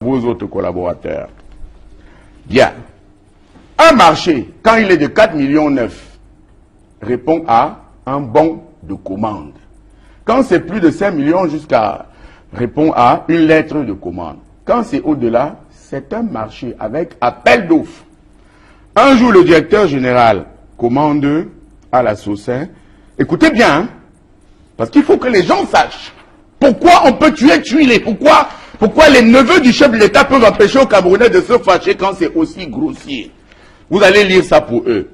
vos autres collaborateurs. Bien. Un marché, quand il est de 4,9 millions, répond à un bon de commande. Quand c'est plus de 5 millions jusqu'à répond à une lettre de commande. Quand c'est au-delà, c'est un marché avec appel d'offres. Un jour, le directeur général commande à la SOSEN. Écoutez bien, hein, parce qu'il faut que les gens sachent pourquoi on peut tuer. Pourquoi les neveux du chef de l'État peuvent empêcher aux Camerounais de se fâcher quand c'est aussi grossier. Vous allez lire ça pour eux.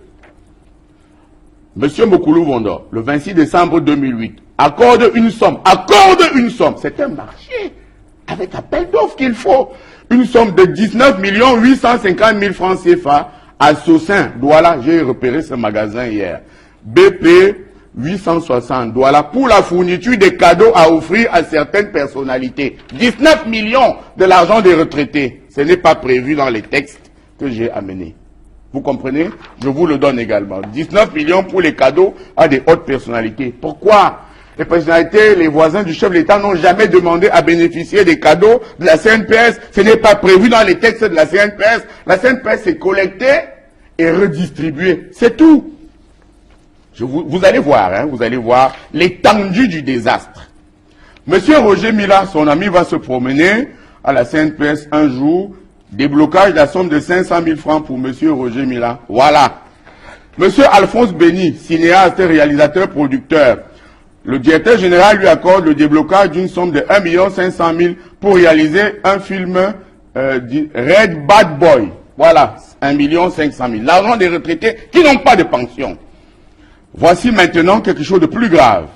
Monsieur Mokoulou Vondo, le 26 décembre 2008, accorde une somme. C'est un marché avec appel d'offres qu'il faut. Une somme de 19 850 000 francs CFA à SOSEN. Douala, j'ai repéré ce magasin hier. BP 860 Douala pour la fourniture des cadeaux à offrir à certaines personnalités. 19 millions de l'argent des retraités. Ce n'est pas prévu dans les textes que j'ai amenés. Vous comprenez? Je vous le donne également. 19 millions pour les cadeaux à des hautes personnalités. Pourquoi? Les personnalités, les voisins du chef de l'État n'ont jamais demandé à bénéficier des cadeaux de la CNPS. Ce n'est pas prévu dans les textes de la CNPS. La CNPS est collectée et redistribuée. C'est tout. Vous allez voir, hein, vous allez voir l'étendue du désastre. Monsieur Roger Mila, son ami, va se promener à la CNPS un jour. Déblocage de la somme de 500 000 francs pour monsieur Roger Mila. Voilà. Monsieur Alphonse Béni, cinéaste, réalisateur, producteur. Le directeur général lui accorde le déblocage d'une somme de 1 500 000 pour réaliser un film Red Bad Boy. Voilà, 1 500 000. L'argent des retraités qui n'ont pas de pension. Voici maintenant quelque chose de plus grave.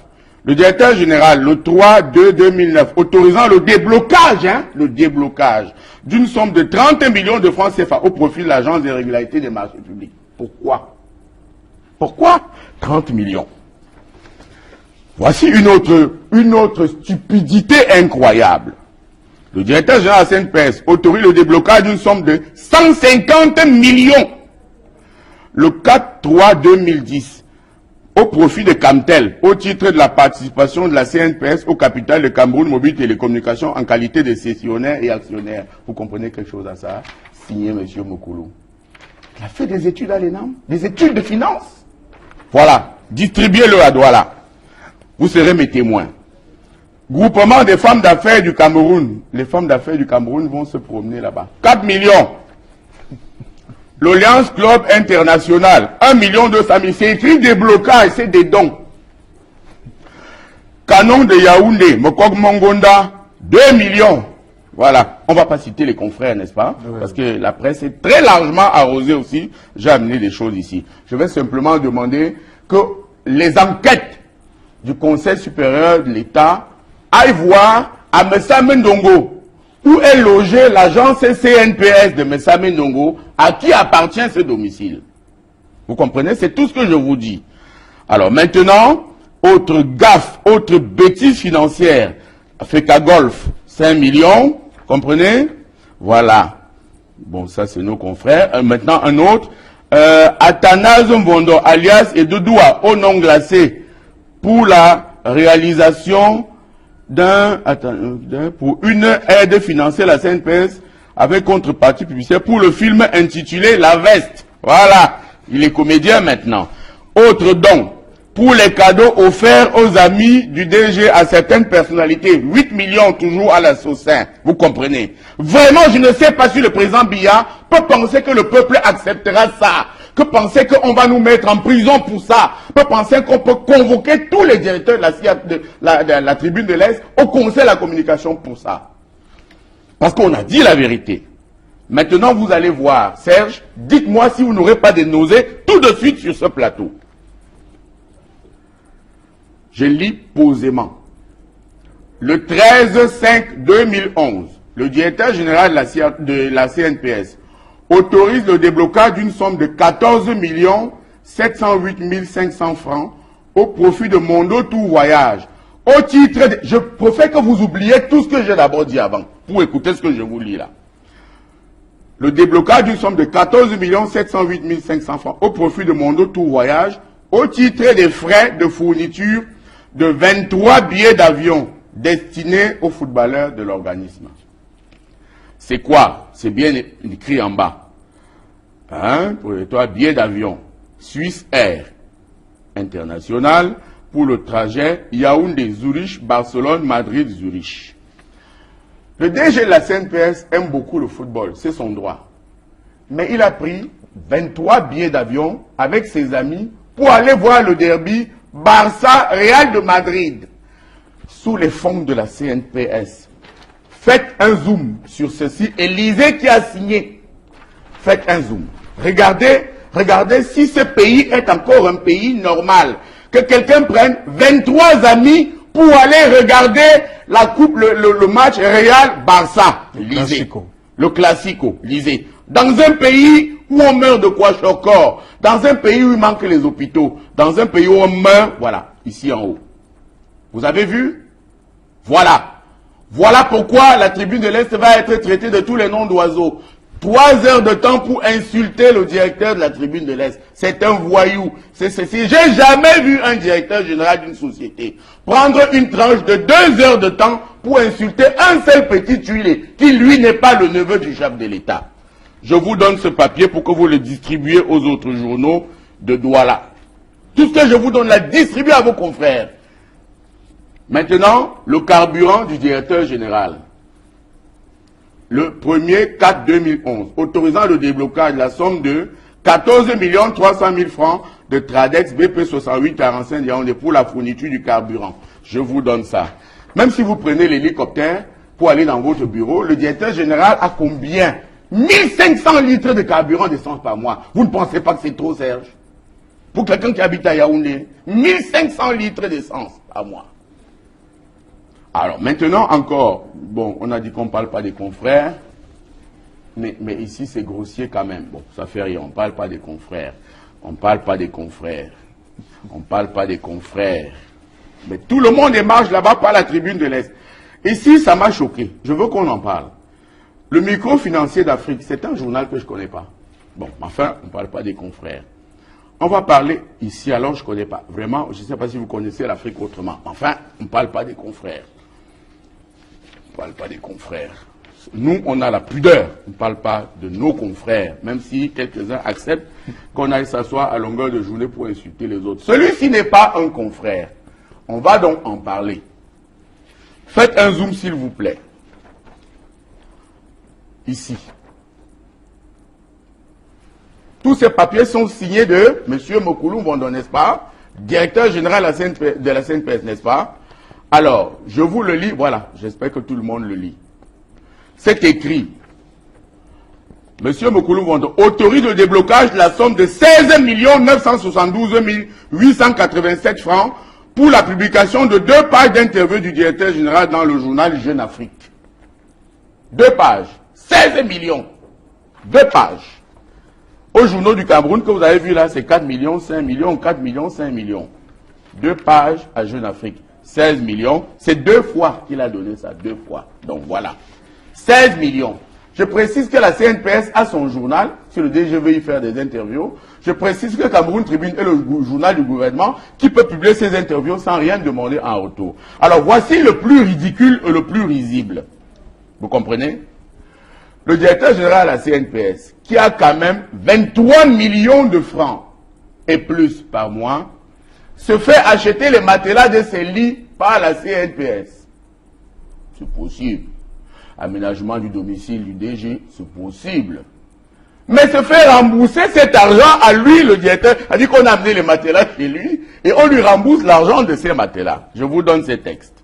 Le directeur général, le 3/2/2009, autorisant le déblocage d'une somme de 30 millions de francs CFA au profit de l'Agence des régularités des marchés publics. Pourquoi? Pourquoi 30 millions? Voici une autre stupidité incroyable. Le directeur général de la CNPS autorise le déblocage d'une somme de 150 millions le 4/3/2010 au profit de Camtel, au titre de la participation de la CNPS au capital de Cameroun Mobile Télécommunications en qualité de cessionnaire et actionnaire. Vous comprenez quelque chose à ça? Signé M. Mokoulou. Il a fait des études à l'ENAM, des études de finance. Voilà, distribuez-le à Douala. Vous serez mes témoins. Groupement des femmes d'affaires du Cameroun. Les femmes d'affaires du Cameroun vont se promener là-bas. 4 millions. L'Alliance Club International, 1 200 000. C'est écrit déblocage, c'est des dons. Canon de Yaoundé, Mokok Mongonda, 2 millions. Voilà. On ne va pas citer les confrères, n'est-ce pas? Oui. Parce que la presse est très largement arrosée aussi. J'ai amené des choses ici. Je vais simplement demander que les enquêtes du Conseil supérieur de l'État aillent voir à Messa Mendongo où est logée l'agence CNPS de Messa Mendongo, à qui appartient ce domicile. Vous comprenez? C'est tout ce que je vous dis. Alors maintenant, autre gaffe, autre bêtise financière. Africa Golf, 5 millions, comprenez? Voilà. Bon, ça c'est nos confrères. Maintenant un autre. Athanase Mvondo, alias Edoudoua, au nom glacé, pour la réalisation pour une aide financière à la CNPS avec contrepartie publicitaire pour le film intitulé La Veste. Voilà, il est comédien maintenant. Autre don, pour les cadeaux offerts aux amis du DG à certaines personnalités, 8 millions toujours à la SOSEN. Vous comprenez? Vraiment, je ne sais pas si le président Biya peut penser que le peuple acceptera ça. Que penser qu'on va nous mettre en prison pour ça? Peut penser qu'on peut convoquer tous les directeurs de la tribune de l'Est au conseil de la communication pour ça? Parce qu'on a dit la vérité. Maintenant, vous allez voir. Serge, dites-moi si vous n'aurez pas de nausées tout de suite sur ce plateau. Je lis posément. Le 13/5/2011, le directeur général de la CNPS autorise le déblocage d'une somme de 14 708 500 francs au profit de Mondo Tour Voyage. Au titre de... Je préfère que vous oubliez tout ce que j'ai d'abord dit avant, pour écouter ce que je vous lis là. Le déblocage d'une somme de 14 708 500 francs au profit de Mondo Tour Voyage, au titre des frais de fourniture de 23 billets d'avion destinés aux footballeurs de l'organisme. C'est quoi? C'est bien écrit en bas. Hein? Pour toi, billet d'avion. Suisse Air International pour le trajet Yaoundé-Zurich, Barcelone-Madrid-Zurich. Le DG de la CNPS aime beaucoup le football, c'est son droit. Mais il a pris 23 billets d'avion avec ses amis pour aller voir le derby Barça-Real de Madrid sous les fonds de la CNPS. Faites un zoom sur ceci et lisez qui a signé. Faites un zoom. Regardez si ce pays est encore un pays normal. Que quelqu'un prenne 23 amis pour aller regarder la coupe, le match Real-Barça. Lisez. Le Classico. Lisez. Dans un pays où on meurt de kwashiorkor, dans un pays où il manque les hôpitaux, dans un pays où on meurt, voilà, ici en haut. Vous avez vu? Voilà. Voilà pourquoi la tribune de l'Est va être traitée de tous les noms d'oiseaux. 3 heures de temps pour insulter le directeur de la tribune de l'Est. C'est un voyou. J'ai jamais vu un directeur général d'une société prendre une tranche de 2 heures de temps pour insulter un seul petit tuilé qui, lui, n'est pas le neveu du chef de l'État. Je vous donne ce papier pour que vous le distribuiez aux autres journaux de Douala. Tout ce que je vous donne, la distribuez à vos confrères. Maintenant, le carburant du directeur général. Le 1er 4 2011, autorisant le déblocage de la somme de 14 300 000 francs de Tradex BP 6845 Yaoundé pour la fourniture du carburant. Je vous donne ça. Même si vous prenez l'hélicoptère pour aller dans votre bureau, le directeur général a combien? 1500 litres de carburant d'essence par mois. Vous ne pensez pas que c'est trop, Serge? Pour quelqu'un qui habite à Yaoundé, 1500 litres d'essence par mois. Alors, maintenant encore, bon, on a dit qu'on ne parle pas des confrères, mais ici c'est grossier quand même. Bon, ça fait rien, on ne parle pas des confrères. On ne parle pas des confrères. On ne parle pas des confrères. Mais tout le monde émarge là-bas par la tribune de l'Est. Ici, ça m'a choqué. Je veux qu'on en parle. Le micro-financier d'Afrique, c'est un journal que je ne connais pas. Bon, enfin, on ne parle pas des confrères. On va parler ici, alors je ne connais pas. Vraiment, je ne sais pas si vous connaissez l'Afrique autrement. Enfin, on ne parle pas des confrères. On ne parle pas des confrères. Nous, on a la pudeur. On ne parle pas de nos confrères, même si quelques-uns acceptent qu'on aille s'asseoir à longueur de journée pour insulter les autres. Celui-ci n'est pas un confrère. On va donc en parler. Faites un zoom, s'il vous plaît. Ici. Tous ces papiers sont signés de M. Mokulu Mvondo, n'est-ce pas? Directeur général de la CNPS, n'est-ce pas? Alors, je vous le lis, voilà, j'espère que tout le monde le lit. C'est écrit. Monsieur Mokulu Mvondo autorise le déblocage de la somme de 16 972 887 francs pour la publication de 2 pages d'interview du directeur général dans le journal Jeune Afrique. 2 pages. 16 millions. 2 pages. Au journaux du Cameroun que vous avez vu là, c'est 4 millions, 5 millions, 4 millions, 5 millions. 2 pages à Jeune Afrique. 16 millions, c'est 2 fois qu'il a donné ça, 2 fois. Donc voilà, 16 millions. Je précise que la CNPS a son journal, si le DG veut y faire des interviews. Je précise que Cameroun Tribune est le journal du gouvernement qui peut publier ses interviews sans rien demander en retour. Alors voici le plus ridicule et le plus risible. Vous comprenez? Le directeur général de la CNPS, qui a quand même 23 millions de francs et plus par mois, se fait acheter les matelas de ses lits par la CNPS. C'est possible. Aménagement du domicile du DG, c'est possible. Mais se fait rembourser cet argent à lui, le directeur. A dit qu'on a amené les matelas chez lui et on lui rembourse l'argent de ces matelas. Je vous donne ces textes.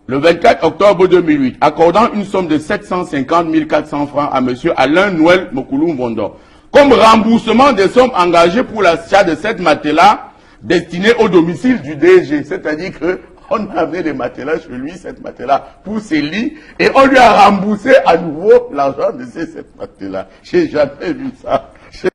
Le 24 octobre 2008, accordant une somme de 750 400 francs à M. Alain Noël Mokulu Mvondo, comme remboursement des sommes engagées pour l'achat de cette matelas destinée au domicile du DG. C'est-à-dire qu'on a amené des matelas chez lui, cette matelas, pour ses lits, et on lui a remboursé à nouveau l'argent de ces matelas. J'ai jamais vu ça.